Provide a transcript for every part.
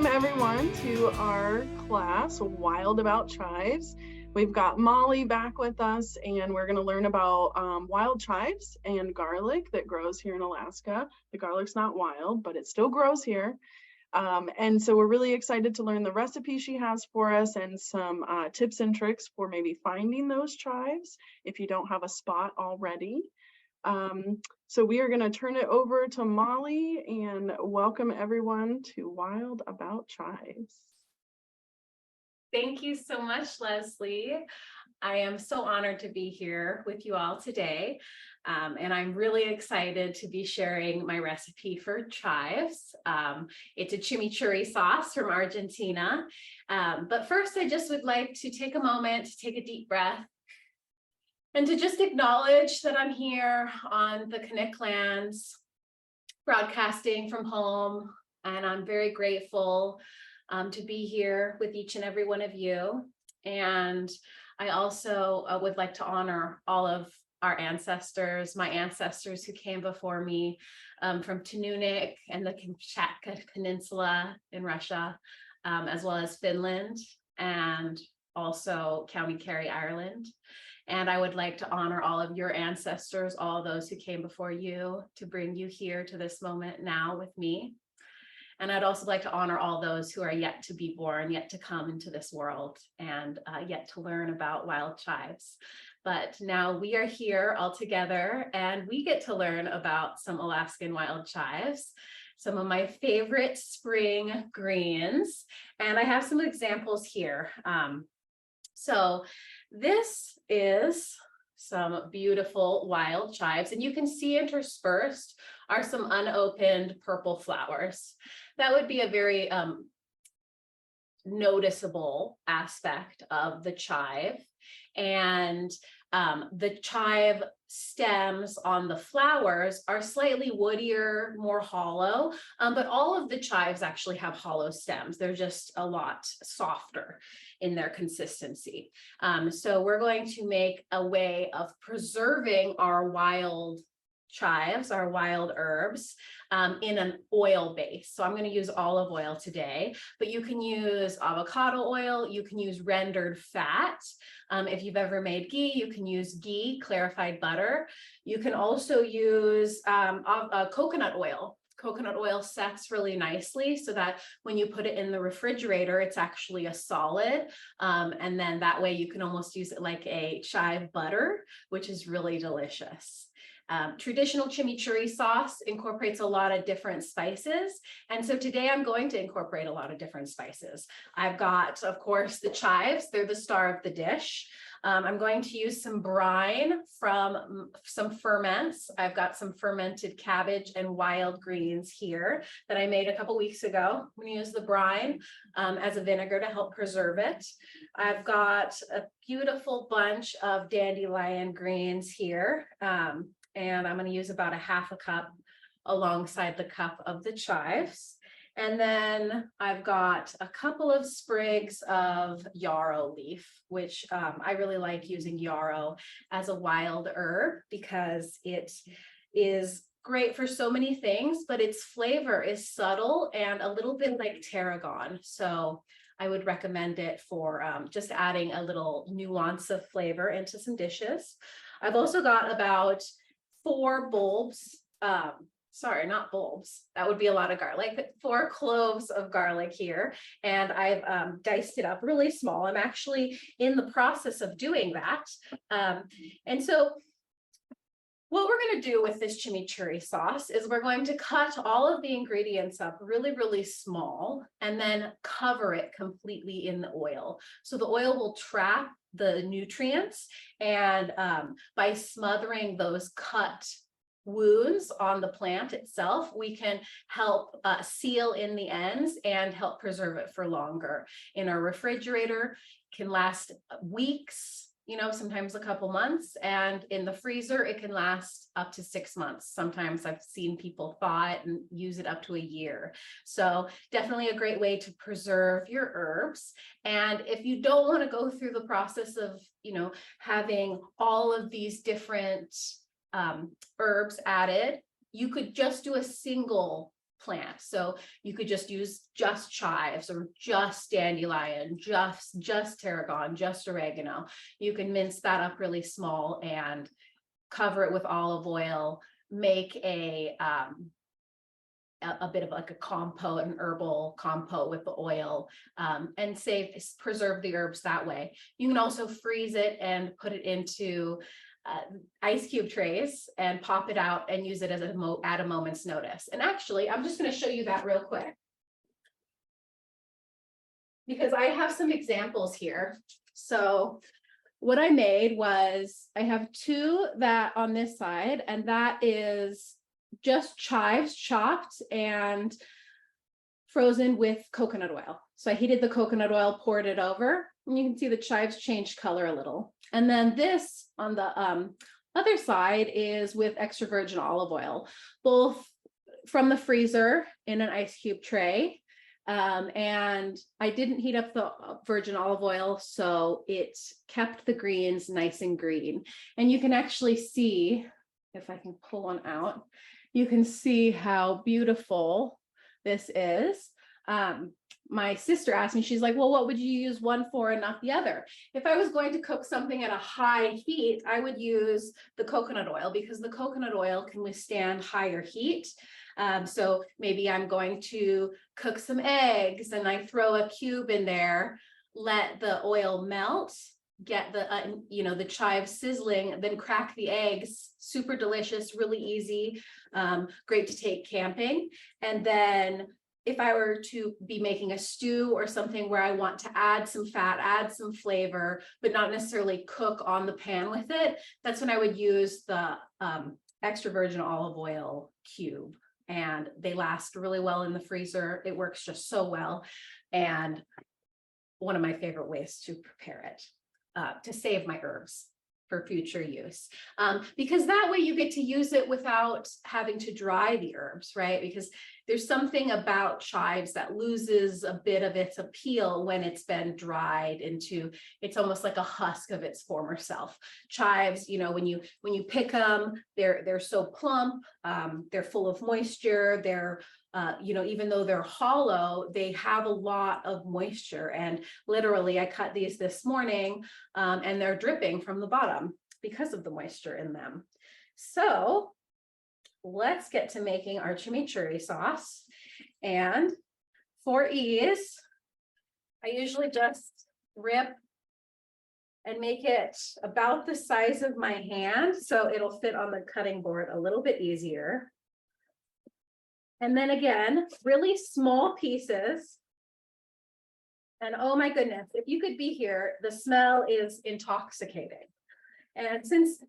Welcome everyone to our class, Wild About Chives. We've got Molly back with us, and we're going to learn about wild chives and garlic that grows here in Alaska. The garlic's not wild, but it still grows here. And so we're really excited to learn the recipe she has for us and some tips and tricks for maybe finding those chives if you don't have a spot already. So we are going to turn it over to Molly and welcome everyone to Wild About Chives. Thank you so much, Lesley. I am so honored to be here with you all today. And I'm really excited to be sharing my recipe for chives. It's a chimichurri sauce from Argentina. But first, I just would like to take a moment to take a deep breath and to just acknowledge that I'm here on the Kanik lands, broadcasting from home, and I'm very grateful to be here with each and every one of you. And I also would like to honor all of our ancestors, my ancestors who came before me from Tununic and the Kamchatka Peninsula in Russia, as well as Finland and also County Kerry, Ireland. And I would like to honor all of your ancestors, all those who came before you to bring you here to this moment now with me. And I'd also like to honor all those who are yet to be born, yet to come into this world, and yet to learn about wild chives. But now we are here all together, and we get to learn about some Alaskan wild chives, some of my favorite spring greens. And I have some examples here. So this is some beautiful wild chives, and you can see interspersed are some unopened purple flowers. That would be a very noticeable aspect of the chive. And the chive stems on the flowers are slightly woodier, more hollow, but all of the chives actually have hollow stems. They're just a lot softer in their consistency. So we're going to make a way of preserving our wild chives, our wild herbs, in an oil base. So I'm going to use olive oil today, but you can use avocado oil, you can use rendered fat. If you've ever made ghee, you can use ghee, clarified butter. You can also use coconut oil. Coconut oil sets really nicely so that when you put it in the refrigerator, it's actually a solid. And then that way you can almost use it like a chive butter, which is really delicious. Traditional chimichurri sauce incorporates a lot of different spices. And so today I'm going to incorporate a lot of different spices. I've got, of course, the chives. They're the star of the dish. I'm going to use some brine from some ferments. I've got some fermented cabbage and wild greens here that I made a couple weeks ago. I'm going to use the brine as a vinegar to help preserve it. I've got a beautiful bunch of dandelion greens here. And I'm going to use about a half a cup alongside the cup of the chives. And then I've got a couple of sprigs of yarrow leaf, which I really like using yarrow as a wild herb because it is great for so many things, but its flavor is subtle and a little bit like tarragon. So I would recommend it for just adding a little nuance of flavor into some dishes. I've also got about 4 bulbs, sorry, not bulbs, that would be a lot of garlic, 4 cloves of garlic here, and I've diced it up really small. I'm actually in the process of doing that. And so what we're going to do with this chimichurri sauce is we're going to cut all of the ingredients up really, really small and then cover it completely in the oil. So the oil will trap the nutrients, and by smothering those cut wounds on the plant itself, we can help seal in the ends and help preserve it for longer. In our refrigerator, it can last weeks, sometimes a couple months, and in the freezer, it can last up to 6 months. Sometimes I've seen people thaw it and use it up to a year. So definitely a great way to preserve your herbs. And if you don't want to go through the process of, having all of these different herbs added, you could just do a single plant. So you could just use just chives or just dandelion, just tarragon, just oregano. You can mince that up really small and cover it with olive oil, make a bit of like a compote, an herbal compote with the oil, and preserve the herbs that way. You can also freeze it and put it into ice cube trays and pop it out and use it as at a moment's notice. And actually, I'm just going to show you that real quick, because I have some examples here. So what I made was, I have two that on this side, and that is just chives chopped and frozen with coconut oil. So I heated the coconut oil, poured it over, and you can see the chives changed color a little. And then this on the other side is with extra virgin olive oil, both from the freezer in an ice cube tray. And I didn't heat up the virgin olive oil, so it kept the greens nice and green. And you can actually see, if I can pull one out, you can see how beautiful this is. My sister asked me, she's like, well, what would you use one for and not the other? If I was going to cook something at a high heat, I would use the coconut oil, because the coconut oil can withstand higher heat. So maybe I'm going to cook some eggs and I throw a cube in there, let the oil melt, get the the chive sizzling, then crack the eggs. Super delicious, really easy, great to take camping. And then if I were to be making a stew or something where I want to add some fat, add some flavor, but not necessarily cook on the pan with it, that's when I would use the extra virgin olive oil cube. And they last really well in the freezer. It works just so well. And one of my favorite ways to prepare it, to save my herbs for future use, because that way you get to use it without having to dry the herbs, right? Because there's something about chives that loses a bit of its appeal when it's been dried into, it's almost like a husk of its former self. Chives, when you pick them, they're so plump, they're full of moisture, they're even though they're hollow, they have a lot of moisture. And literally, I cut these this morning, and they're dripping from the bottom because of the moisture in them. So let's get to making our chimichurri sauce. And for ease, I usually just rip and make it about the size of my hand, so it'll fit on the cutting board a little bit easier. And then again, really small pieces. And oh my goodness, if you could be here, the smell is intoxicating. And since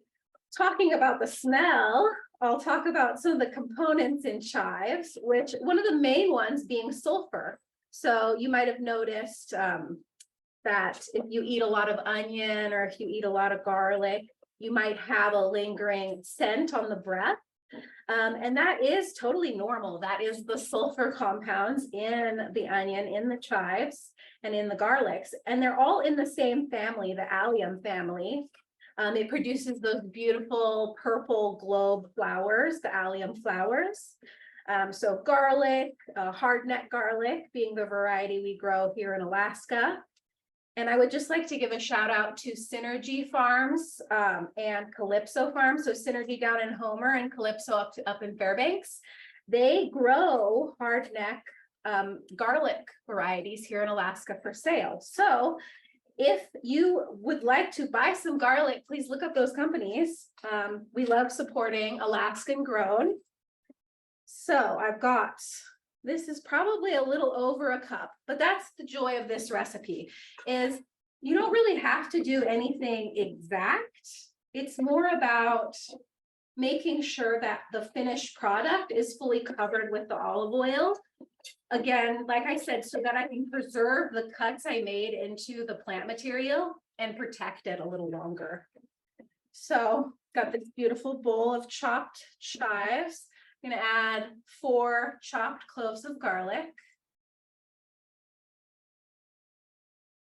talking about the smell, I'll talk about some of the components in chives, which one of the main ones being sulfur. So you might have noticed that if you eat a lot of onion or if you eat a lot of garlic, you might have a lingering scent on the breath. And that is totally normal. That is the sulfur compounds in the onion, in the chives, and in the garlics. And they're all in the same family, the allium family. It produces those beautiful purple globe flowers, the allium flowers. So garlic, hardneck garlic being the variety we grow here in Alaska. And I would just like to give a shout out to Synergy Farms and Calypso Farms. So Synergy down in Homer and Calypso up in Fairbanks. They grow hardneck garlic varieties here in Alaska for sale. So if you would like to buy some garlic, please look up those companies. We love supporting Alaskan grown. So I've got, this is probably a little over a cup, but that's the joy of this recipe, is you don't really have to do anything exact. It's more about making sure that the finished product is fully covered with the olive oil. Again, like I said, so that I can preserve the cuts I made into the plant material and protect it a little longer. So got this beautiful bowl of chopped chives. I'm going to add 4 chopped cloves of garlic.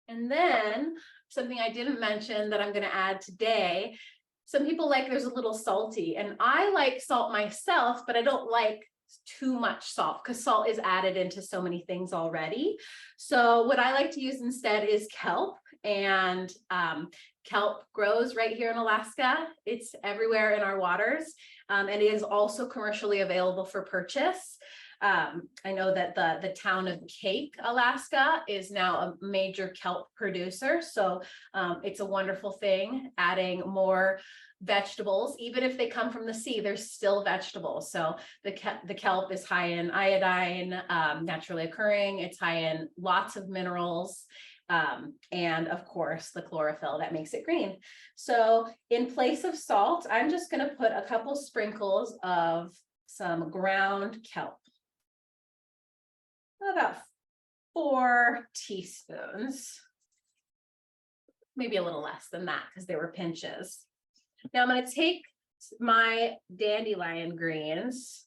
And then something I didn't mention that I'm going to add today. Some people like there's a little salty, and I like salt myself, but I don't like too much salt, because salt is added into so many things already. So what I like to use instead is kelp, and kelp grows right here in Alaska. It's everywhere in our waters, and it is also commercially available for purchase. I know that the town of Cake, Alaska is now a major kelp producer. So it's a wonderful thing, adding more vegetables. Even if they come from the sea, they're still vegetables. So the kelp is high in iodine, naturally occurring. It's high in lots of minerals. And of course, the chlorophyll that makes it green. So in place of salt, I'm just going to put a couple sprinkles of some ground kelp. About 4 teaspoons, maybe a little less than that because they were pinches. Now I'm going to take my dandelion greens,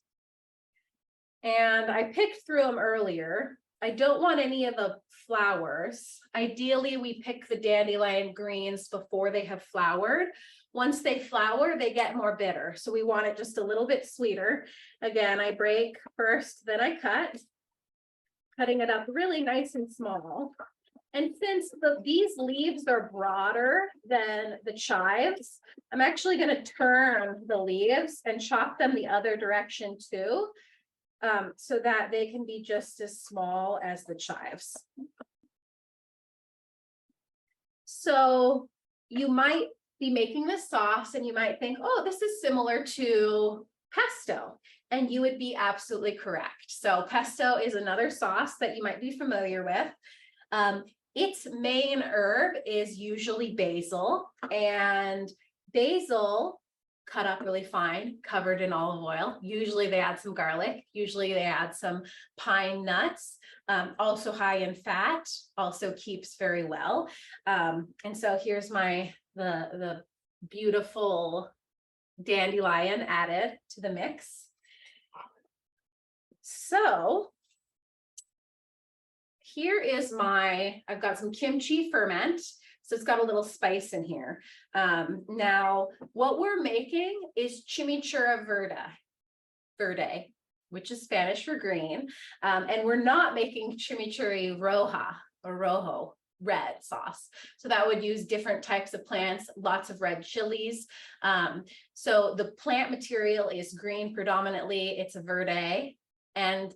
and I picked through them earlier. I don't want any of the flowers. Ideally, we pick the dandelion greens before they have flowered. Once they flower, they get more bitter. So we want it just a little bit sweeter. Again, I break first, then I cut. Cutting it up really nice and small. And since these leaves are broader than the chives, I'm actually going to turn the leaves and chop them the other direction too, so that they can be just as small as the chives. So you might be making this sauce and you might think, oh, this is similar to pesto. And you would be absolutely correct. So pesto is another sauce that you might be familiar with. Its main herb is usually basil, and basil cut up really fine, covered in olive oil. Usually they add some garlic. Usually they add some pine nuts, also high in fat, also keeps very well. And so here's the beautiful dandelion added to the mix. So here is I've got some kimchi ferment. So it's got a little spice in here. Now what we're making is chimichurri verde, which is Spanish for green. And we're not making chimichurri rojo, red sauce. So that would use different types of plants, lots of red chilies. So the plant material is green predominantly, it's a verde. And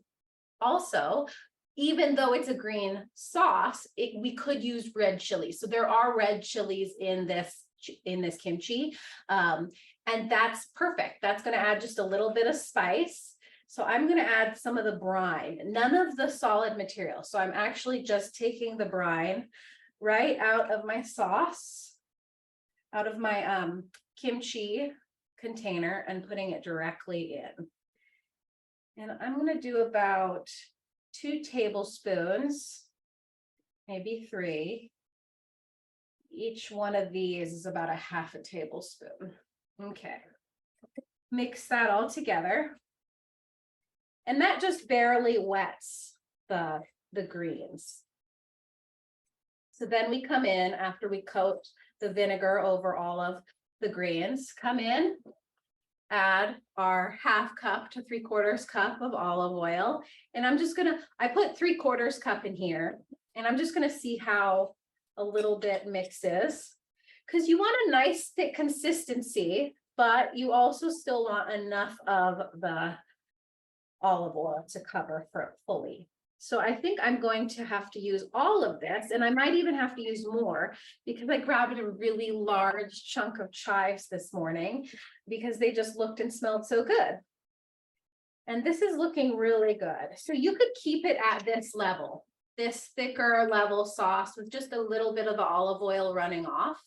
also, even though it's a green sauce, we could use red chilies. So there are red chilies in this kimchi, and that's perfect. That's going to add just a little bit of spice. So I'm going to add some of the brine, none of the solid material. So I'm actually just taking the brine right out of my sauce, out of my kimchi container, and putting it directly in. And I'm going to do about 2 tablespoons, maybe 3. Each one of these is about a half a tablespoon. Okay. Mix that all together. And that just barely wets the greens. So then we come in after we coat the vinegar over all of the greens, come in, add our 1/2 cup to 3/4 cup of olive oil. And I put 3/4 cup in here, and I'm just gonna see how a little bit mixes, because you want a nice thick consistency, but you also still want enough of the olive oil to cover fully. So I think I'm going to have to use all of this, and I might even have to use more because I grabbed a really large chunk of chives this morning because they just looked and smelled so good. And this is looking really good. So you could keep it at this level, this thicker level sauce with just a little bit of the olive oil running off.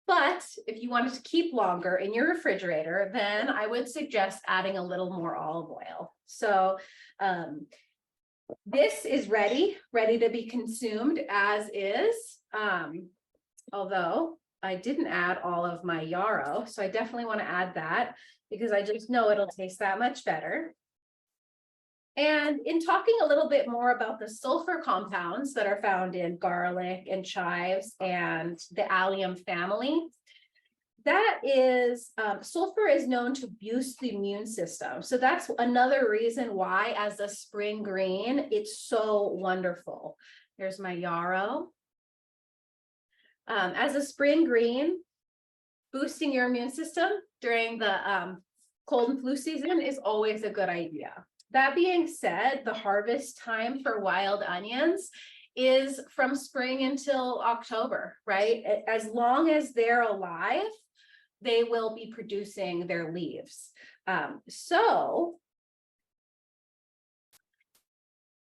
But if you wanted to keep longer in your refrigerator, then I would suggest adding a little more olive oil. So this is ready to be consumed as is. Although I didn't add all of my yarrow, so I definitely want to add that because I just know it'll taste that much better. And in talking a little bit more about the sulfur compounds that are found in garlic and chives and the allium family, That is, sulfur is known to boost the immune system. So that's another reason why, as a spring green, it's so wonderful. Here's my yarrow. As a spring green, boosting your immune system during the cold and flu season is always a good idea. That being said, the harvest time for wild onions is from spring until October, right? As long as they're alive, they will be producing their leaves. So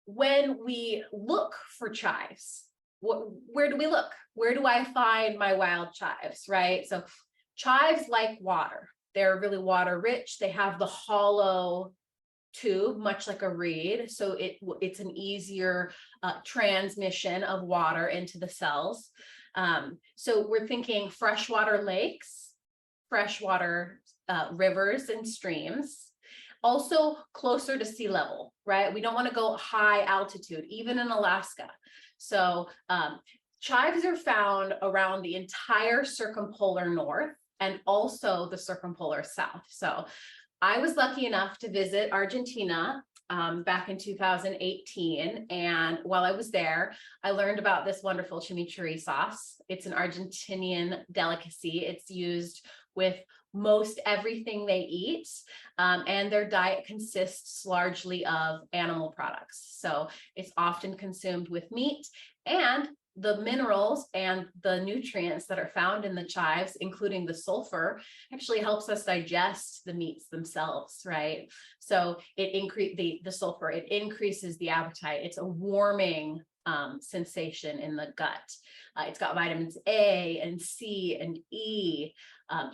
when we look for chives, where do we look? Where do I find my wild chives, right? So chives like water. They're really water rich. They have the hollow tube, much like a reed. So it's an easier transmission of water into the cells. So we're thinking freshwater lakes, freshwater rivers and streams, also closer to sea level, right? We don't want to go high altitude, even in Alaska. So chives are found around the entire circumpolar north and also the circumpolar south. So I was lucky enough to visit Argentina back in 2018. And while I was there, I learned about this wonderful chimichurri sauce. It's an Argentinian delicacy. It's used with most everything they eat, and their diet consists largely of animal products. So it's often consumed with meat, and the minerals and the nutrients that are found in the chives, including the sulfur, actually helps us digest the meats themselves, right? So the sulfur, it increases the appetite. It's a warming sensation in the gut. It's got vitamins A and C and E,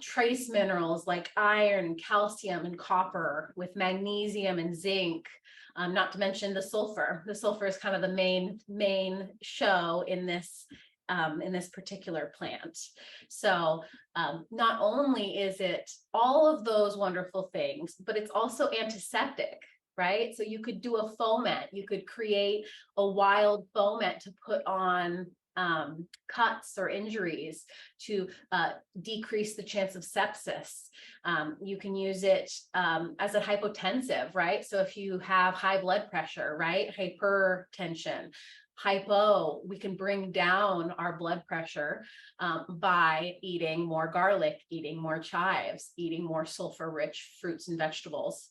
trace minerals like iron, calcium, and copper, with magnesium and zinc. Not to mention the sulfur. The sulfur is kind of the main show in this particular plant. So not only is it all of those wonderful things, but it's also antiseptic, right? So you could do a foment. You could create a wild foment to put on cuts or injuries to decrease the chance of sepsis. You can use it as a hypotensive, right? So if you have high blood pressure, right? Hypertension, hypo, we can bring down our blood pressure by eating more garlic, eating more chives, eating more sulfur-rich fruits and vegetables.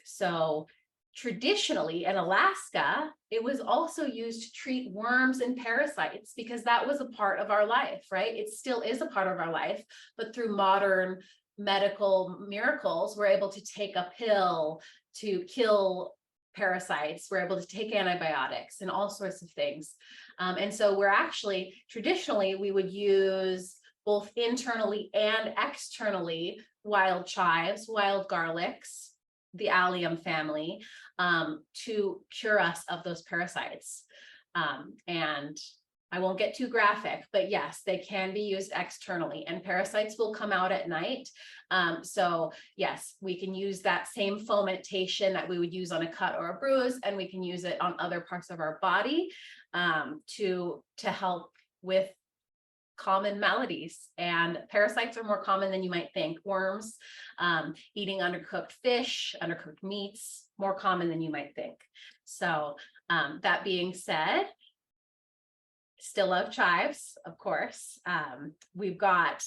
So traditionally in Alaska, it was also used to treat worms and parasites because that was a part of our life, right? It still is a part of our life, but through modern medical miracles, we're able to take a pill to kill parasites. We're able to take antibiotics and all sorts of things. And so we're actually, traditionally, we would use both internally and externally wild chives, wild garlics, the allium family, to cure us of those parasites. And I won't get too graphic, but yes, they can be used externally, and parasites will come out at night. So yes, we can use that same fomentation that we would use on a cut or a bruise, and we can use it on other parts of our body to help with common maladies. And parasites are more common than you might think. Worms, eating undercooked fish, undercooked meats, more common than you might think. So that being said, still love chives, of course. We've got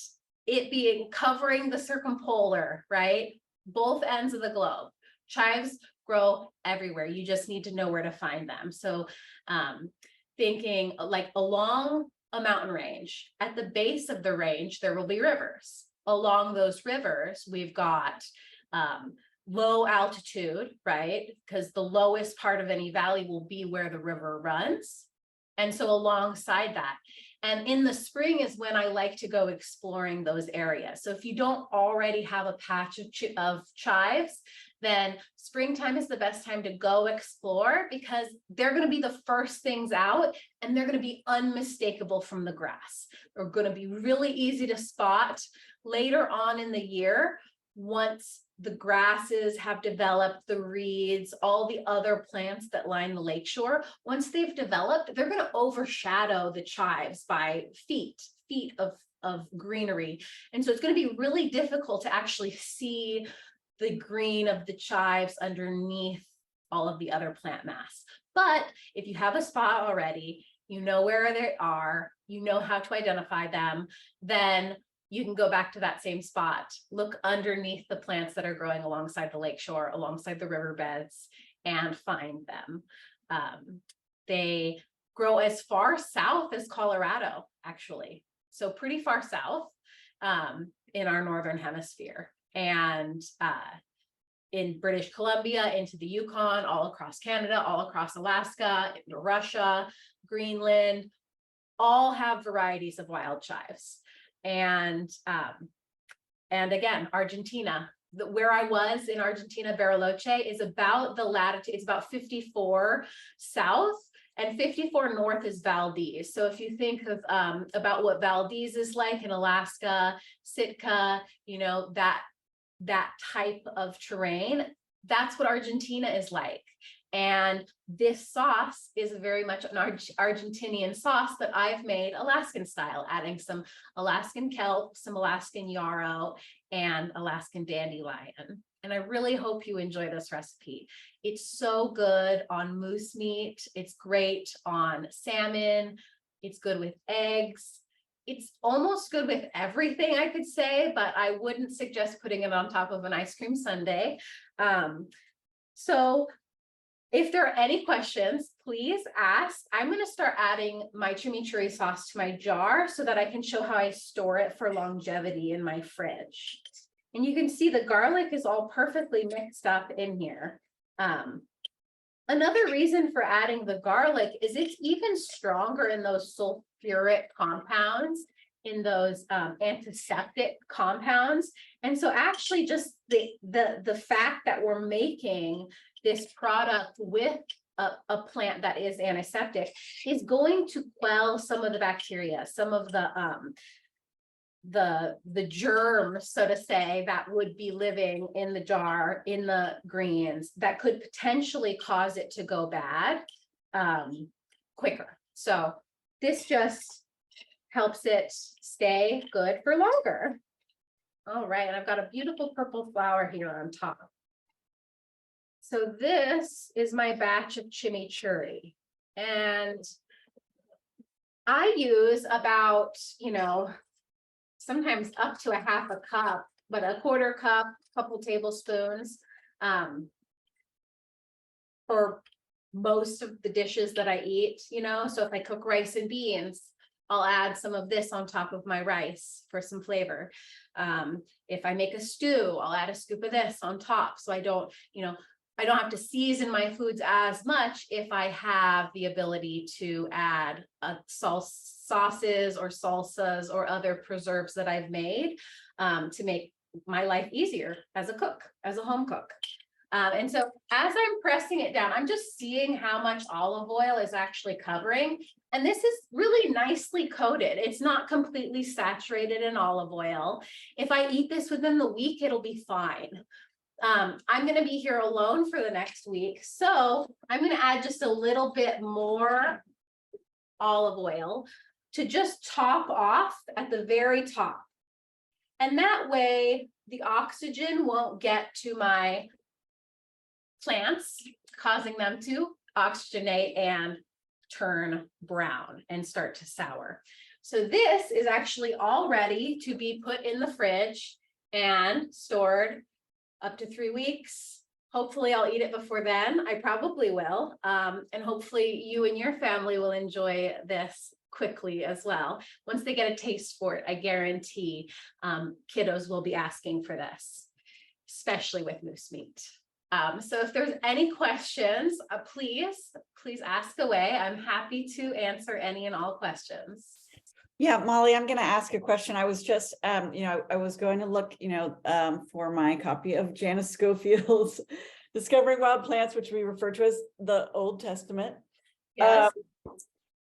it being covering the circumpolar, right? Both ends of the globe. Chives grow everywhere. You just need to know where to find them. So thinking like along a mountain range, at the base of the range, there will be rivers. Along those rivers, we've got low altitude, right? Because the lowest part of any valley will be where the river runs. And so alongside that, and in the spring is when I like to go exploring those areas. So if you don't already have a patch of chives, then springtime is the best time to go explore, because they're going to be the first things out, and they're going to be unmistakable from the grass. They're going to be really easy to spot later on in the year. Once the grasses have developed, the reeds, all the other plants that line the lakeshore, once they've developed, they're going to overshadow the chives by feet of greenery. And so it's going to be really difficult to actually see the green of the chives underneath all of the other plant mass. But if you have a spot already, you know where they are, you know how to identify them, then you can go back to that same spot, look underneath the plants that are growing alongside the lakeshore, alongside the riverbeds, and find them. They grow as far south as Colorado, actually. So pretty far south in our northern hemisphere. And in British Columbia, into the Yukon, all across Canada, all across Alaska, into Russia, Greenland, all have varieties of wild chives. And again, Argentina, where I was in Argentina, Bariloche is about the latitude, it's about 54 south, and 54 north is Valdez. So if you think of about what Valdez is like in Alaska, Sitka, you know, that type of terrain, that's what Argentina is like. And this sauce is very much an Argentinian sauce that I've made Alaskan style, adding some Alaskan kelp, some Alaskan yarrow, and Alaskan dandelion. And I really hope you enjoy this recipe. It's so good on moose meat. It's great on salmon. It's good with eggs. It's almost good with everything, I could say, but I wouldn't suggest putting it on top of an ice cream sundae. So if there are any questions, please ask. I'm going to start adding my chimichurri sauce to my jar so that I can show how I store it for longevity in my fridge. And you can see the garlic is all perfectly mixed up in here. Another reason for adding the garlic is it's even stronger in those sulfuric compounds, in those antiseptic compounds. And so actually just the fact that we're making this product with a plant that is antiseptic is going to quell some of the bacteria, some of the germs, so to say, that would be living in the jar, in the greens, that could potentially cause it to go bad quicker. So this just helps it stay good for longer. All right, and I've got a beautiful purple flower here on top. So this is my batch of chimichurri, and I use about, sometimes up to a half a cup, but a quarter cup, couple tablespoons for most of the dishes that I eat, so if I cook rice and beans, I'll add some of this on top of my rice for some flavor. If I make a stew, I'll add a scoop of this on top. So I don't have to season my foods as much if I have the ability to add sauces or salsas or other preserves that I've made to make my life easier as a cook, as a home cook. And so as I'm pressing it down, I'm just seeing how much olive oil is actually covering. And this is really nicely coated. It's not completely saturated in olive oil. If I eat this within the week, it'll be fine. I'm going to be here alone for the next week. So I'm going to add just a little bit more olive oil to just top off at the very top. And that way the oxygen won't get to my plants, causing them to oxygenate and turn brown and start to sour. So this is actually all ready to be put in the fridge and stored up to 3 weeks. Hopefully I'll eat it before then. I probably will. And hopefully you and your family will enjoy this quickly as well. Once they get a taste for it, I guarantee kiddos will be asking for this, especially with moose meat. So if there's any questions, please ask away. I'm happy to answer any and all questions. Yeah, Molly, I'm going to ask a question. I was just, I was going to look, for my copy of Janice Schofield's Discovering Wild Plants, which we refer to as the Old Testament. Yes.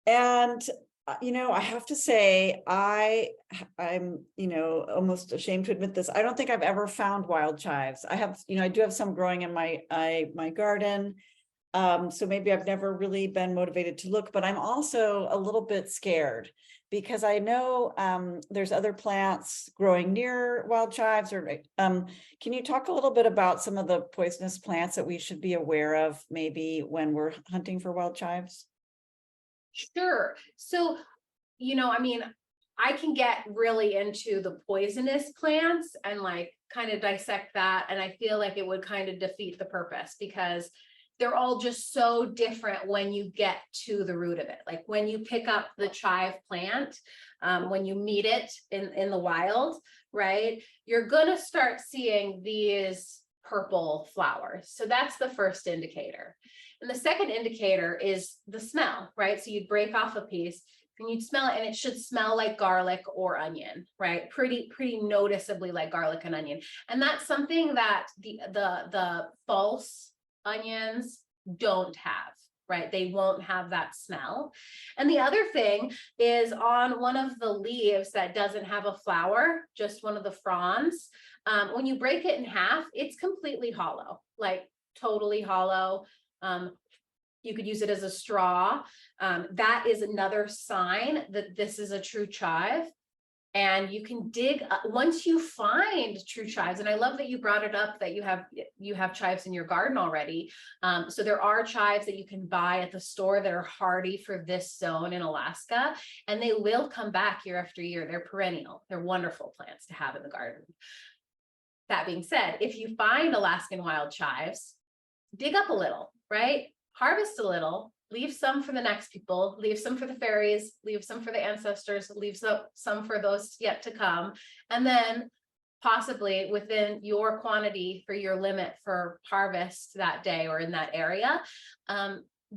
I have to say, I'm, almost ashamed to admit this. I don't think I've ever found wild chives. I have, I do have some growing in my garden. So maybe I've never really been motivated to look, but I'm also a little bit scared because I know there's other plants growing near wild chives. Or can you talk a little bit about some of the poisonous plants that we should be aware of maybe when we're hunting for wild chives? Sure. So, I mean, I can get really into the poisonous plants and like kind of dissect that. And I feel like it would kind of defeat the purpose because they're all just so different when you get to the root of it. Like when you pick up the chive plant, when you meet it in the wild, right, you're gonna start seeing these purple flowers. So that's the first indicator. And the second indicator is the smell, right? So you'd break off a piece and you'd smell it, and it should smell like garlic or onion, right? Pretty noticeably like garlic and onion. And that's something that the false onions don't have, right? They won't have that smell. And the other thing is on one of the leaves that doesn't have a flower, just one of the fronds, when you break it in half, it's completely hollow, like totally hollow. You could use it as a straw. That is another sign that this is a true chive. And you can dig once you find true chives. And I love that you brought it up that you have chives in your garden already. So there are chives that you can buy at the store that are hardy for this zone in Alaska, and they will come back year after year. They're perennial. They're wonderful plants to have in the garden. That being said, if you find Alaskan wild chives, dig up a little, right? Harvest a little, leave some for the next people, leave some for the fairies, leave some for the ancestors, leave some for those yet to come. And then possibly within your quantity for your limit for harvest that day or in that area,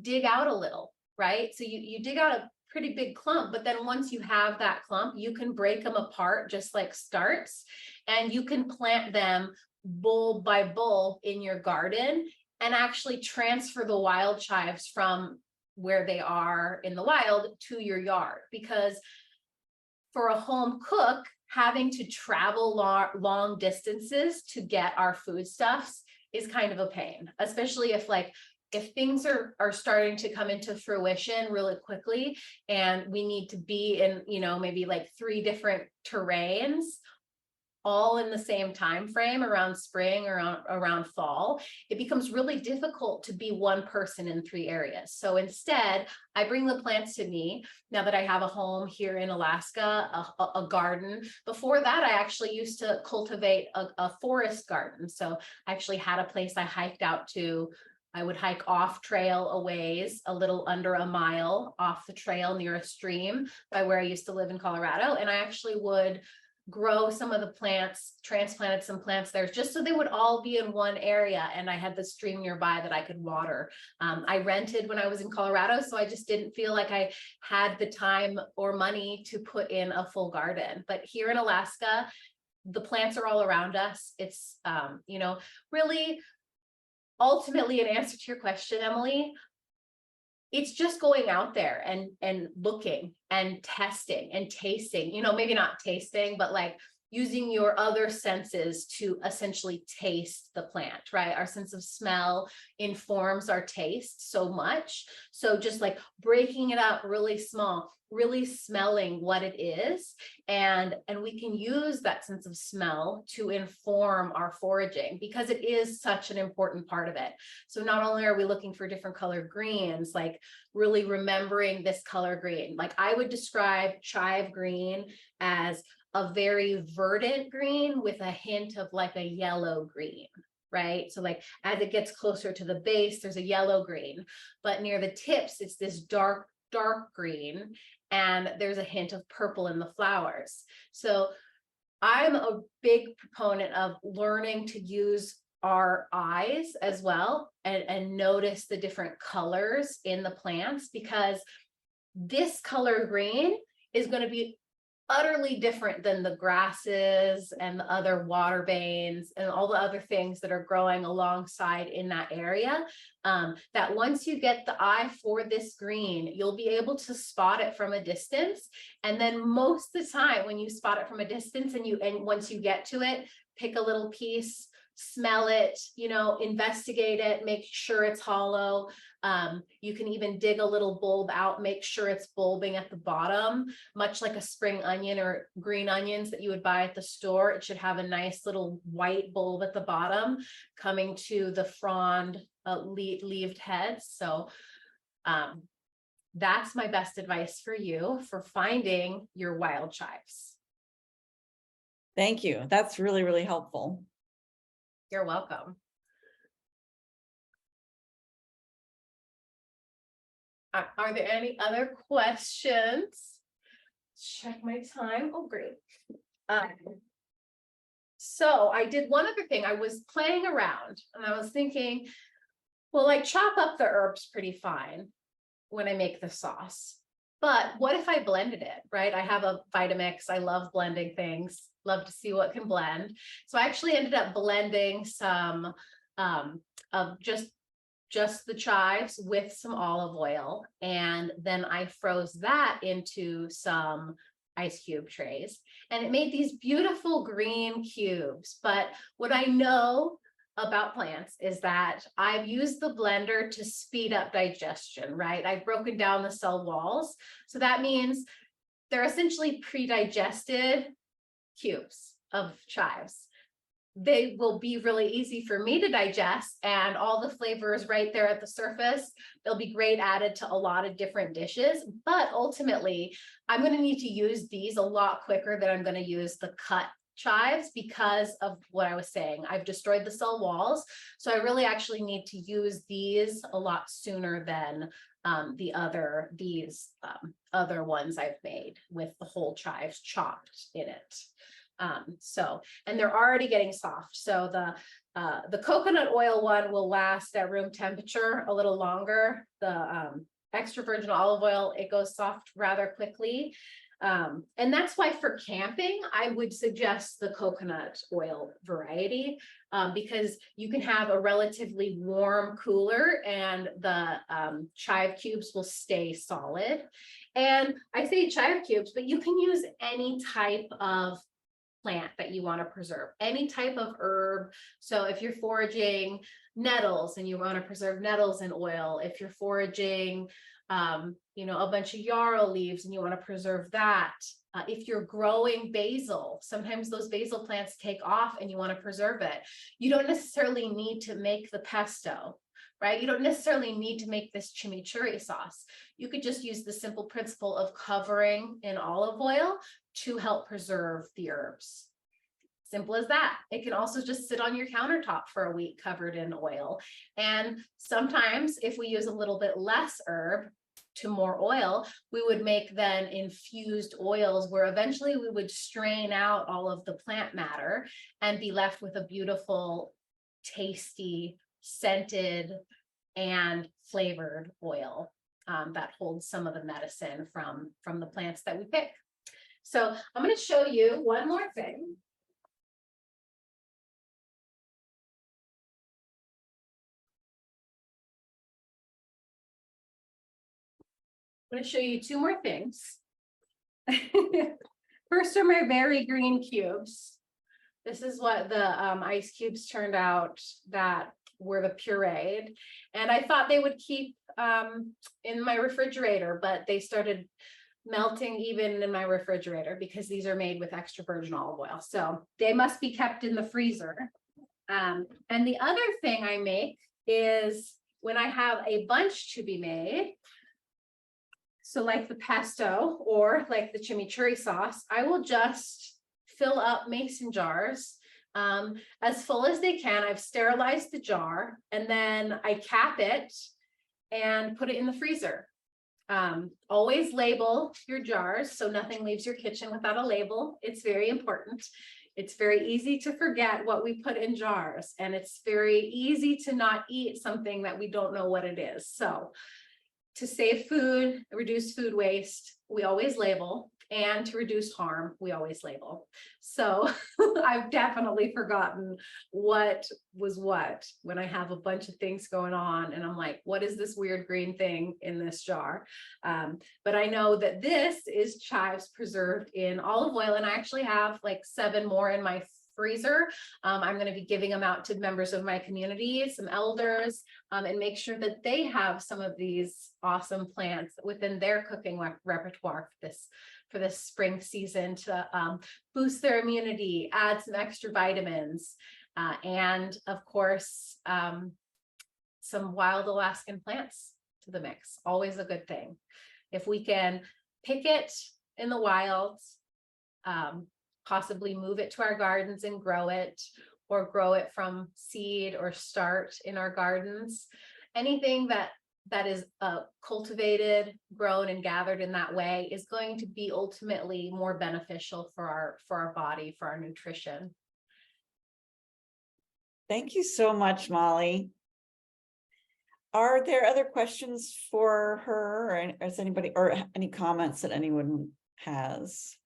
dig out a little, right? So you dig out a pretty big clump, but then once you have that clump, you can break them apart just like starts, and you can plant them bulb by bulb in your garden and actually transfer the wild chives from where they are in the wild to your yard. Because for a home cook, having to travel long distances to get our foodstuffs is kind of a pain, especially if things are starting to come into fruition really quickly and we need to be in, maybe like 3 different terrains all in the same time frame around spring or around fall, it becomes really difficult to be one person in 3 areas. So instead, I bring the plants to me now that I have a home here in Alaska, a garden. Before that, I actually used to cultivate a forest garden. So I actually had a place I hiked out to. I would hike off trail a ways, a little under a mile off the trail near a stream by where I used to live in Colorado. And I actually would grow some of the plants, transplanted some plants there just so they would all be in one area. And I had the stream nearby that I could water. I rented when I was in Colorado, so I just didn't feel like I had the time or money to put in a full garden. But here in Alaska, the plants are all around us. It's, really ultimately an answer to your question, Emily. It's just going out there and looking and testing and tasting, maybe not tasting, but like using your other senses to essentially taste the plant, right? Our sense of smell informs our taste so much. So just like breaking it up really small, really smelling what it is. And we can use that sense of smell to inform our foraging because it is such an important part of it. So not only are we looking for different color greens, like really remembering this color green, like I would describe chive green as a very verdant green with a hint of like a yellow green, right? So like as it gets closer to the base, there's a yellow green, but near the tips, it's this dark green, and there's a hint of purple in the flowers. So I'm a big proponent of learning to use our eyes as well and notice the different colors in the plants, because this color green is going to be utterly different than the grasses and the other water veins and all the other things that are growing alongside in that area. That once you get the eye for this green, you'll be able to spot it from a distance. And then most of the time when you spot it from a distance and once you get to it, pick a little piece, smell it, you know, investigate it, make sure it's hollow. You can even dig a little bulb out, make sure it's bulbing at the bottom, much like a spring onion or green onions that you would buy at the store. It should have a nice little white bulb at the bottom coming to the frond leaved heads. So that's my best advice for you for finding your wild chives. Thank you. That's really, really helpful. You're welcome. Are there any other questions? Check my time. Oh, great. So I did one other thing. I was playing around and I was thinking, well, I chop up the herbs pretty fine when I make the sauce, but what if I blended it, right? I have a Vitamix. I love blending things, love to see what can blend. So I actually ended up blending some of just the chives with some olive oil. And then I froze that into some ice cube trays and it made these beautiful green cubes. But what I know about plants is that I've used the blender to speed up digestion, right? I've broken down the cell walls. So that means they're essentially pre-digested cubes of chives. They will be really easy for me to digest and all the flavors right there at the surface. They'll be great added to a lot of different dishes, but ultimately I'm going to need to use these a lot quicker than I'm going to use the cut chives because of what I was saying. I've destroyed the cell walls. So I really actually need to use these a lot sooner than these other ones I've made with the whole chives chopped in it. And they're already getting soft. So the coconut oil one will last at room temperature a little longer. The extra virgin olive oil, it goes soft rather quickly. And that's why for camping, I would suggest the coconut oil variety, because you can have a relatively warm cooler and the chive cubes will stay solid. And I say chive cubes, but you can use any type of plant that you want to preserve, any type of herb. So if you're foraging nettles and you want to preserve nettles in oil, if you're foraging you know, a bunch of yarrow leaves and you want to preserve that. If you're growing basil, sometimes those basil plants take off and you want to preserve it. You don't necessarily need to make the pesto, right? You don't necessarily need to make this chimichurri sauce. You could just use the simple principle of covering in olive oil to help preserve the herbs. Simple as that. It can also just sit on your countertop for a week covered in oil. And sometimes if we use a little bit less herb to more oil, we would make then infused oils where eventually we would strain out all of the plant matter and be left with a beautiful, tasty, scented, and flavored oil that holds some of the medicine from the plants that we pick. So I'm going to show you one more thing. I'm going to show you two more things. First are my very green cubes. This is what the ice cubes turned out that were the pureed. And I thought they would keep in my refrigerator, but they started melting even in my refrigerator because these are made with extra virgin olive oil. So they must be kept in the freezer. And the other thing I make is when I have a bunch to be made, so like the pesto or like the chimichurri sauce, I will just fill up mason jars as full as they can. I've sterilized the jar and then I cap it and put it in the freezer. Always label your jars so nothing leaves your kitchen without a label. It's very important. It's very easy to forget what we put in jars, and it's very easy to not eat something that we don't know what it is. So to save food, reduce food waste, we always label, and to reduce harm, we always label. So I've definitely forgotten what was what when I have a bunch of things going on and I'm like, what is this weird green thing in this jar? But I know that this is chives preserved in olive oil, and I actually have like 7 more in my freezer. I'm going to be giving them out to members of my community, some elders, and make sure that they have some of these awesome plants within their cooking repertoire for this spring season to boost their immunity, add some extra vitamins, and of course, some wild Alaskan plants to the mix. Always a good thing. If we can pick it in the wild, possibly move it to our gardens and grow it, or grow it from seed or start in our gardens. Anything that is cultivated, grown, and gathered in that way is going to be ultimately more beneficial for our body, for our nutrition. Thank you so much, Molly. Are there other questions for her, or is anybody, or any comments that anyone has?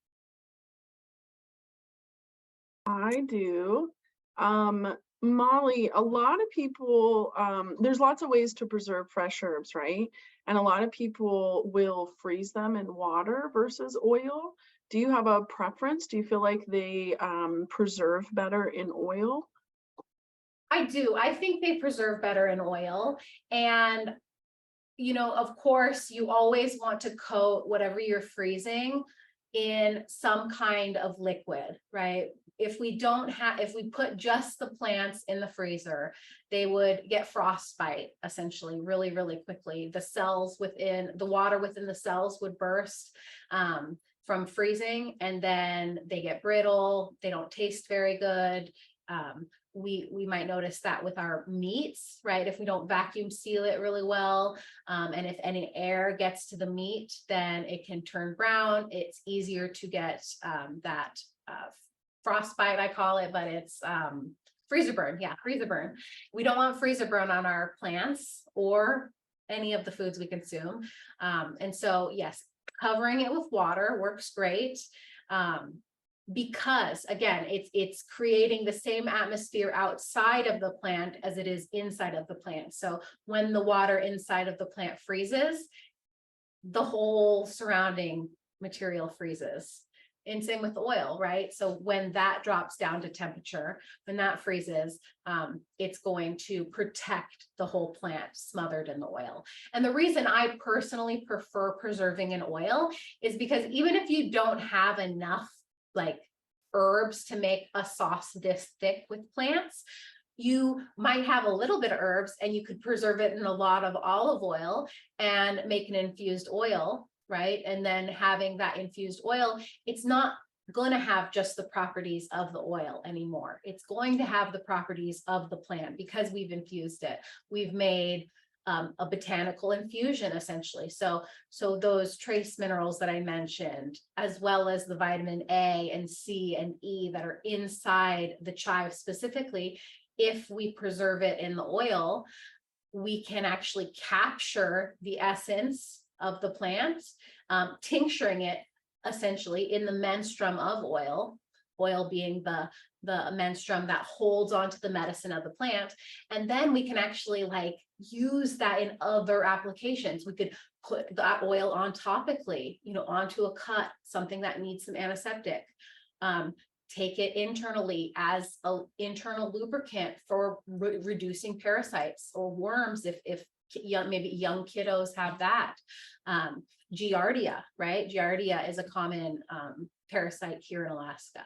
I do. Molly, a lot of people, there's lots of ways to preserve fresh herbs, right? And a lot of people will freeze them in water versus oil. Do you have a preference? Do you feel like they preserve better in oil? I do. I think they preserve better in oil. And, you know, of course, you always want to coat whatever you're freezing in some kind of liquid, right? If we put just the plants in the freezer, they would get frostbite essentially really, really quickly. The water within the cells would burst from freezing, and then they get brittle. They don't taste very good. We might notice that with our meats, right? If we don't vacuum seal it really well, and if any air gets to the meat, then it can turn brown. It's easier to get that frostbite, I call it, but it's freezer burn. Yeah, freezer burn. We don't want freezer burn on our plants or any of the foods we consume. And so, yes, covering it with water works great. Because again, it's creating the same atmosphere outside of the plant as it is inside of the plant. So when the water inside of the plant freezes, the whole surrounding material freezes. And same with oil, right? So when that drops down to temperature, when that freezes, it's going to protect the whole plant smothered in the oil. And the reason I personally prefer preserving in oil is because even if you don't have enough like herbs to make a sauce this thick with plants, you might have a little bit of herbs and you could preserve it in a lot of olive oil and make an infused oil, right? And then having that infused oil, it's not going to have just the properties of the oil anymore. It's going to have the properties of the plant because we've infused it. We've made a botanical infusion essentially. So those trace minerals that I mentioned, as well as the vitamin A and C and E that are inside the chive specifically, if we preserve it in the oil, we can actually capture the essence of the plant, tincturing it essentially in the menstruum of oil being the menstruum that holds onto the medicine of the plant. And then we can actually like use that in other applications. We could put that oil on topically, you know, onto a cut, something that needs some antiseptic. Take it internally as an internal lubricant for reducing parasites or worms if maybe young kiddos have that. Giardia, right? Giardia is a common parasite here in Alaska.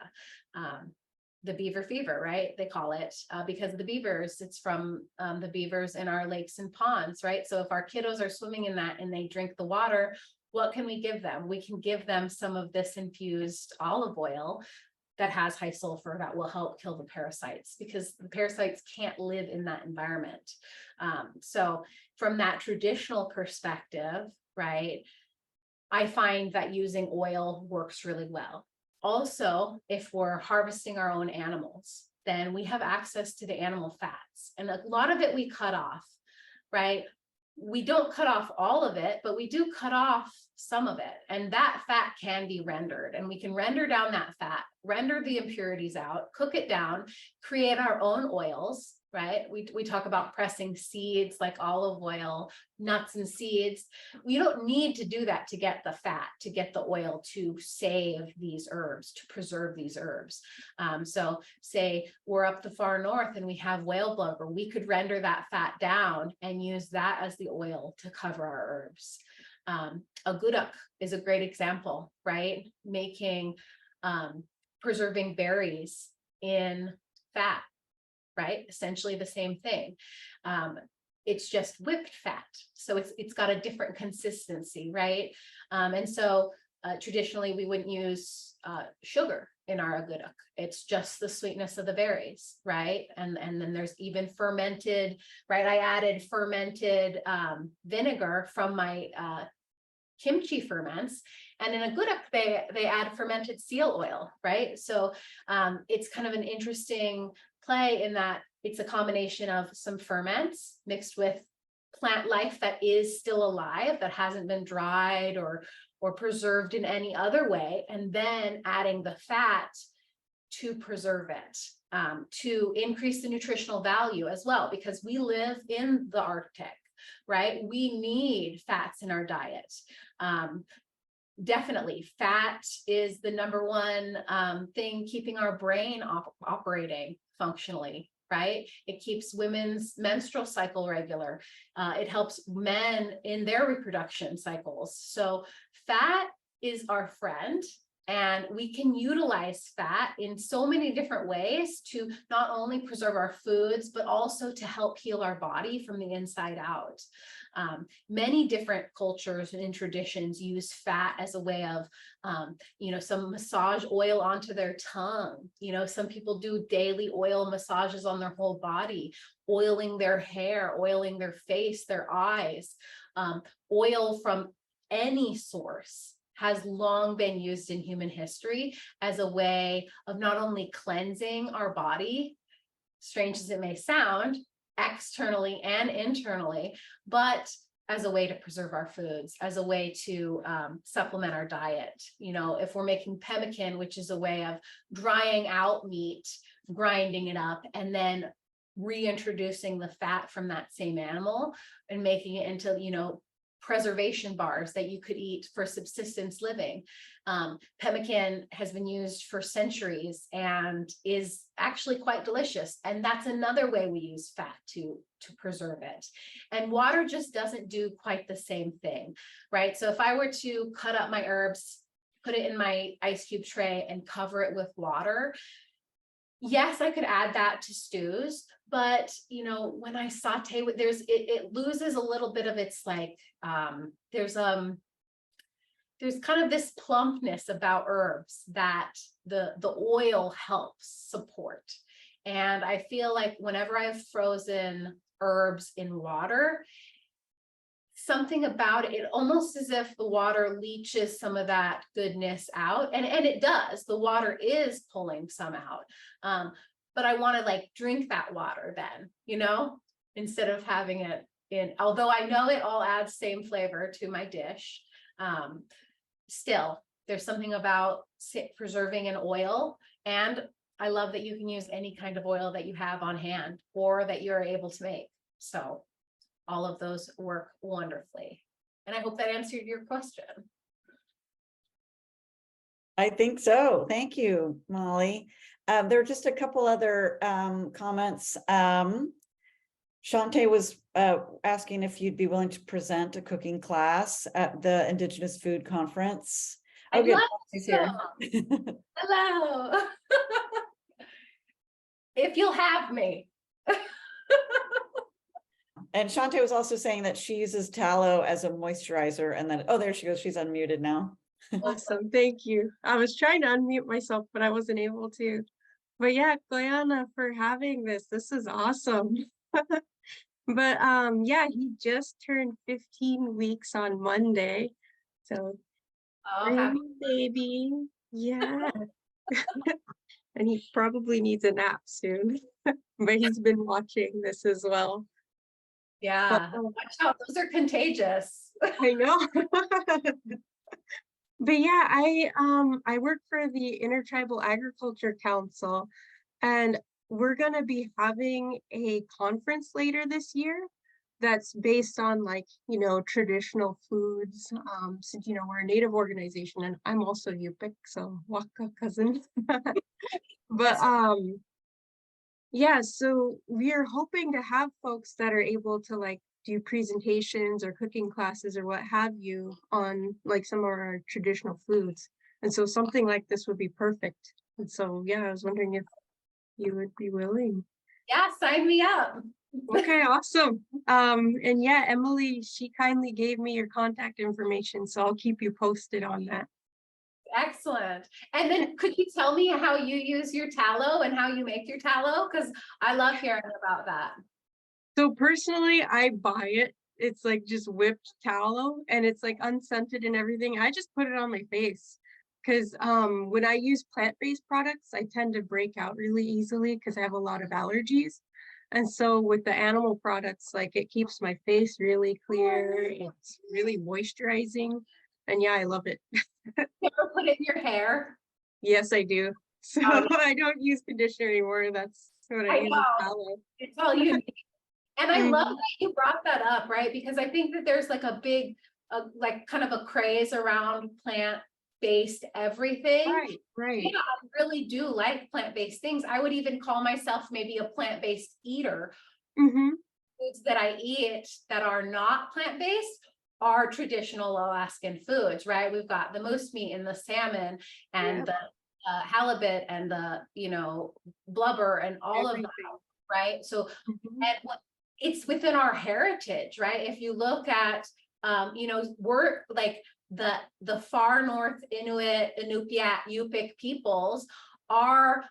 The beaver fever, right? They call it because of the beavers. It's from the beavers in our lakes and ponds, right? So if our kiddos are swimming in that and they drink the water, what can we give them? We can give them some of this infused olive oil that has high sulfur that will help kill the parasites because the parasites can't live in that environment. So from that traditional perspective, right, I find that using oil works really well. Also, if we're harvesting our own animals, then we have access to the animal fats. And a lot of it we cut off, right? We don't cut off all of it, but we do cut off some of it. And that fat can be rendered. And we can render down that fat, render the impurities out, cook it down, create our own oils, right? We talk about pressing seeds like olive oil, nuts and seeds. We don't need to do that to get the fat, to get the oil, to save these herbs, to preserve these herbs. So say we're up the far north and we have whale blubber, we could render that fat down and use that as the oil to cover our herbs. A gudok is a great example, right? Making, preserving berries in fat, right? Essentially the same thing. It's just whipped fat. So it's got a different consistency, right? And so traditionally we wouldn't use sugar in our agudok. It's just the sweetness of the berries, right? And then there's even fermented, right? I added fermented vinegar from my kimchi ferments, and in a gudok they add fermented seal oil, right? So it's kind of an interesting play in that it's a combination of some ferments mixed with plant life that is still alive, that hasn't been dried or preserved in any other way, and then adding the fat to preserve it, to increase the nutritional value as well, because we live in the Arctic, right? We need fats in our diet. Definitely fat is the number one thing keeping our brain operating functionally, right? It keeps women's menstrual cycle regular. It helps men in their reproduction cycles. So fat is our friend, and we can utilize fat in so many different ways to not only preserve our foods, but also to help heal our body from the inside out. Many different cultures and traditions use fat as a way of, some massage oil onto their tongue. Some people do daily oil massages on their whole body, oiling their hair, oiling their face, their eyes. Oil from any source has long been used in human history as a way of not only cleansing our body, strange as it may sound, externally and internally, but as a way to preserve our foods, as a way to supplement our diet. If we're making pemmican, which is a way of drying out meat, grinding it up, and then reintroducing the fat from that same animal and making it into, preservation bars that you could eat for subsistence living. Pemmican has been used for centuries and is actually quite delicious. And that's another way we use fat to preserve it. And water just doesn't do quite the same thing, right? So if I were to cut up my herbs, put it in my ice cube tray and cover it with water, yes, I could add that to stews, but when I saute with, it loses a little bit of its there's kind of this plumpness about herbs that the oil helps support. And I feel like whenever I've frozen herbs in water, something about it, almost as if the water leaches some of that goodness out, and it does. The water is pulling some out, but I want to drink that water then, instead of having it in. Although I know it all adds same flavor to my dish, still there's something about preserving an oil, and I love that you can use any kind of oil that you have on hand or that you're able to make. So all of those work wonderfully. And I hope that answered your question. I think so. Thank you, Molly. There are just a couple other comments. Shante was asking if you'd be willing to present a cooking class at the Indigenous Food Conference. Oh, good. She's here. Hello. If you'll have me. And Shante was also saying that she uses tallow as a moisturizer, and then, oh, there she goes. She's unmuted now. Awesome. Thank you. I was trying to unmute myself, but I wasn't able to. But yeah, Guyana for having this. This is awesome. But yeah, he just turned 15 weeks on Monday. So happy baby. Yeah. And he probably needs a nap soon. But he's been watching this as well. Yeah, watch out, those are contagious. I know. But yeah, I work for the Intertribal Agriculture Council, and we're going to be having a conference later this year that's based on like, traditional foods. Since, we're a Native organization and I'm also Yupik, so Waka cousin. But yeah, so we're hoping to have folks that are able to like do presentations or cooking classes or what have you on like some of our traditional foods. And so something like this would be perfect. And so, yeah, I was wondering if you would be willing. Yeah, sign me up. Okay, awesome. And yeah, Emily, she kindly gave me your contact information, so I'll keep you posted on that. Excellent. And then could you tell me how you use your tallow and how you make your tallow? Because I love hearing about that. So personally, I buy it. It's like just whipped tallow and it's like unscented and everything. I just put it on my face because when I use plant-based products, I tend to break out really easily because I have a lot of allergies. And so with the animal products, like it keeps my face really clear. It's really moisturizing. And yeah, I love it. You ever put it in your hair? Yes, I do. So Oh, yeah. I don't use conditioner anymore. That's what I use. Tallow. It's all you need. And I love Mhm. that you brought that up, right? Because I think that there's like a big, like kind of a craze around plant-based everything. Right. Yeah, I really do like plant-based things. I would even call myself maybe a plant-based eater. Mm-hmm. Foods that I eat that are not plant-based are traditional Alaskan foods, right? We've got the moose meat and the salmon and the halibut and the, blubber and all of that, right? So, and it's within our heritage, right? If you look at, we're like the far north Inuit, Inupiat, Yupik peoples are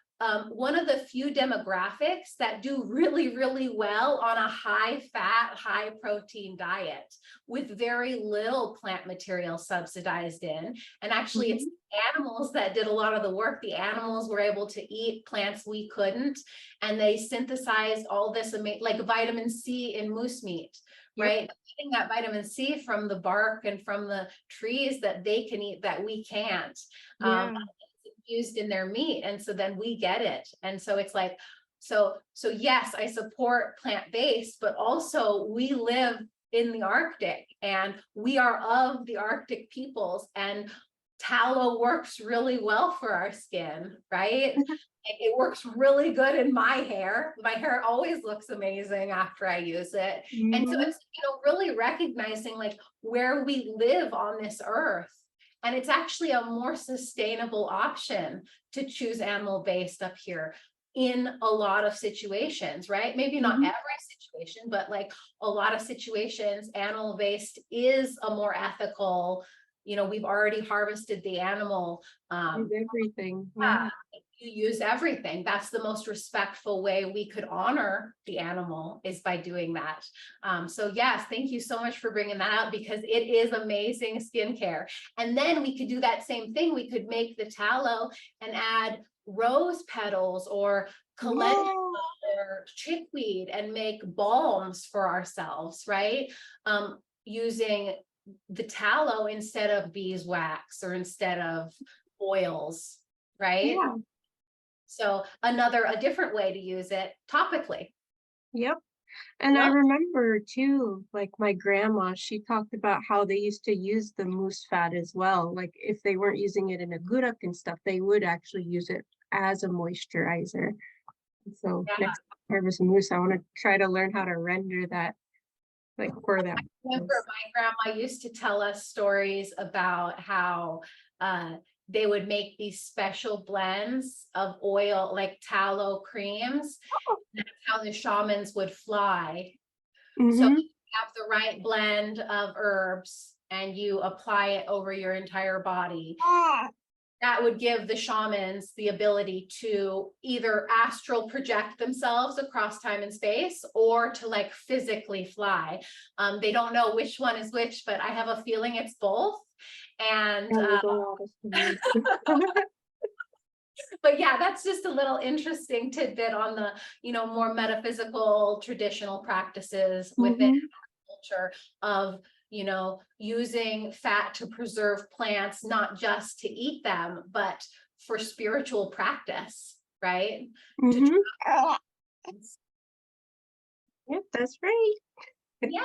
one of the few demographics that do really, really well on a high fat, high protein diet with very little plant material subsidized in. And actually it's animals that did a lot of the work. The animals were able to eat plants we couldn't, and they synthesized all this like vitamin C in moose meat, right? Getting that vitamin C from the bark and from the trees that they can eat that we can't. Used in their meat, and so then we get it. And so it's like, so yes, I support plant-based, but also we live in the Arctic and we are of the Arctic peoples, and tallow works really well for our skin, right? It works really good in my hair. My hair always looks amazing after I use it. And so it's, really recognizing like where we live on this earth. And it's actually a more sustainable option to choose animal-based up here in a lot of situations, right? Maybe not every situation, but like a lot of situations, animal-based is a more ethical, we've already harvested the animal. Use everything. You use everything. That's the most respectful way we could honor the animal, is by doing that. So yes, thank you so much for bringing that out, because it is amazing skincare. And then we could do that same thing. We could make the tallow and add rose petals or calendula or chickweed and make balms for ourselves, right? Using the tallow instead of beeswax or instead of oils, right? Yeah. So a different way to use it topically. Yep. And I remember too, like my grandma, she talked about how they used to use the moose fat as well. Like if they weren't using it in a gurak and stuff, they would actually use it as a moisturizer. So next time I harvest a moose, I want to try to learn how to render that, like for that. I remember my grandma used to tell us stories about how they would make these special blends of oil, like tallow creams. That's how the shamans would fly. So you have the right blend of herbs and you apply it over your entire body. That would give the shamans the ability to either astral project themselves across time and space, or to like physically fly. They don't know which one is which, but I have a feeling it's both. And but yeah, that's just a little interesting tidbit on the, more metaphysical traditional practices within culture of, using fat to preserve plants, not just to eat them, but for spiritual practice. right? Mhm. Yep, that's right. Yeah.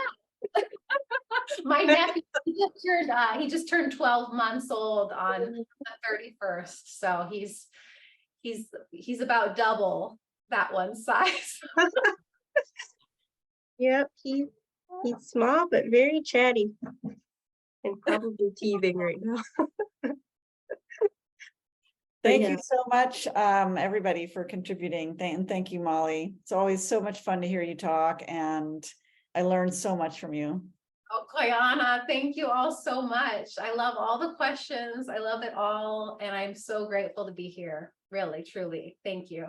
My nephew, he just turned 12 months old on the 31st. So he's about double that one size. Yep, he's small but very chatty and probably teething right now. Thank yeah. you so much, everybody, for contributing. And thank you, Molly. It's always so much fun to hear you talk, and I learned so much from you. Oh, Koyana, thank you all so much. I love all the questions. I love it all. And I'm so grateful to be here. Really, truly. Thank you.